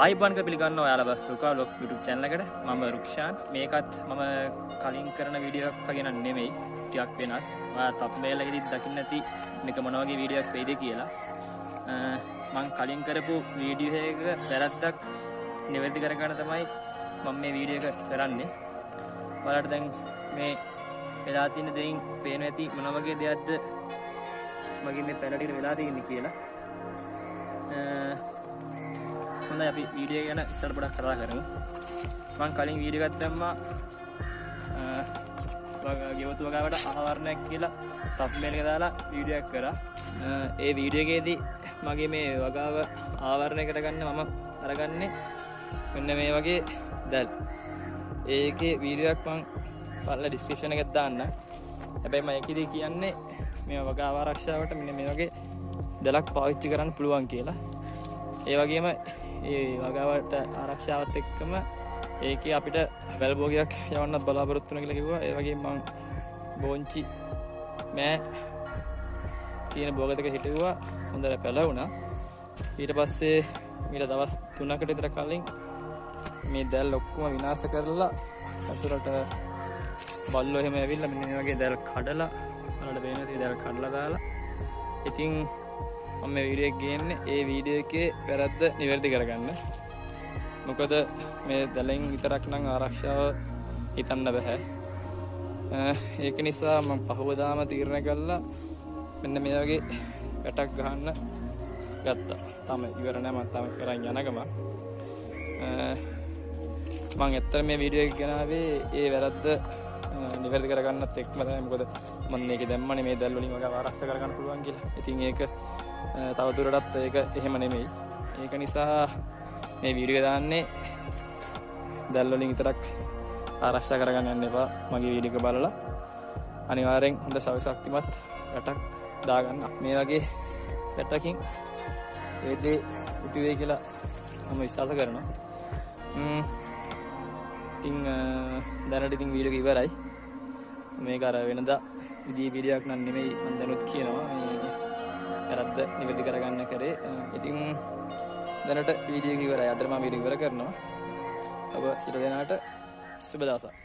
ආයිබන් පිළිගන්න ඔයාලව RUKA vlog YouTube channel එකට මම රුක්ෂාන් මේකත් මම කලින් කරන වීඩියෝ එකක් වගේ නෙමෙයි ටිකක් වෙනස්. ඔයා thumbnail එකේදී දකින්න ඇති මේක මොන වගේ වීඩියෝ එකක් වෙයිද කියලා. මම කලින් කරපු වීඩියෝ එකක වැරද්දක් නිවැරදි කරගන්න තමයි මම මේ වීඩියෝ එක කරන්නේ. ඔයාලට දැන් මේ වෙලා තියෙන දෙයින් පේනවා ඇති මොන වගේ දෙයක්ද මගේ මේ පැලටිට වෙලා තියෙන්නේ කියලා. හොඳයි අපි වීඩියෝ එක ගැන ඉස්සරහට පොඩක් කතා කරමු. මම කලින් වීඩියෝ එකක් දැම්මා ගෙවතු වගාවට ආවරණයක් කියලා thumbnail එක දාලා වීඩියෝ එකක් කරා. ඒ වීඩියෝ එකේදී මගේ මේ වගාව ආවරණය කරගන්න මම අරගන්නේ මෙන්න මේ වගේ දැල්. ඒකේ වීඩියෝ එකක් මම පල්ල ඩිස්ක්‍රිප්ෂන් එකේ දාන්න. හැබැයි මම ඒකෙදී කියන්නේ මේ වගාව ආරක්ෂාවට මෙන්න මේ වගේ දැලක් පාවිච්චි කරන්න පුළුවන් කියලා. ඒ වගේම ඒ වගාවට ආරක්ෂාවත් එක්කම ඒකේ අපිට වැල් භෝගයක් යවන්නත් බලාපොරොත්තු වෙන කියලා කිව්වා. ඒ වගේම මම බෝංචි මෑ කියන භෝග දෙක හිටුවා හොඳට පැලවුණා. ඊට පස්සේ ඊට දවස් 3කට විතර කලින් මේ දැල් ඔක්කොම විනාශ කරලා අතුරට බල්ලෝ එහෙම ඇවිල්ලා මෙන්න මේ වගේ දැල් කඩලා වලට වෙන දේ දැල් කඩලා දාලා ඉතින් මම මේ වීඩියෝ එක ගේන්නේ ඒ වීඩියෝ එකේ වැරද්ද නිවැරදි කරගන්න. මොකද මේ දැලෙන් විතරක් නම් ආරක්ෂාව හිතන්න බෑ. ඒක නිසා මම පහවදාම තීරණය කළා මෙන්න මේ වගේ වැටක් ගහන්න ගත්තා. තමයි ඉවර නෑ මම තමයි කරන් යන ගම. මම ඇත්තට මේ වීඩියෝ එක ගෙනාවේ ඒ වැරද්ද නිවැරදි කරගන්නත් එක්කම තමයි. මොකද මම මේකේ දැම්මනේ මේ දැල් වලින් වගේ ආරක්ෂා කරගන්න පුළුවන් කියලා. ඉතින් ඒක තව දුරටත් ඒක එහෙම නෙමෙයි. ඒක නිසා මේ වීඩියෝ එක දාන්නේ දැල් වලින් විතරක් ආරක්ෂා කරගන්න යන්න එපා. මගේ වීඩියෝ එක බලලා අනිවාර්යෙන් හොඳ ශක්තිමත් වැටක් දාගන්න. මේ වගේ වැටකින් ඒ දේ ඉටුවේ කියලා මම විශ්වාස කරනවා. ඉතින් දැනට ඉතින් වීඩියෝ එක ඉවරයි. මේක අර වෙනදා විදිහේ වීඩියෝ එකක් නන් නෙමෙයි මම දැනුත් කියනවා. මේ වැරද්ද නිවැරදි කරගන්න කරේ. ඉතින් දැනට වීඩියෝ එක ඉවරයි. අද මම වීඩියෝ ඉවර කරනවා. ඔබ සියලු දෙනාට සුබ දවසක්.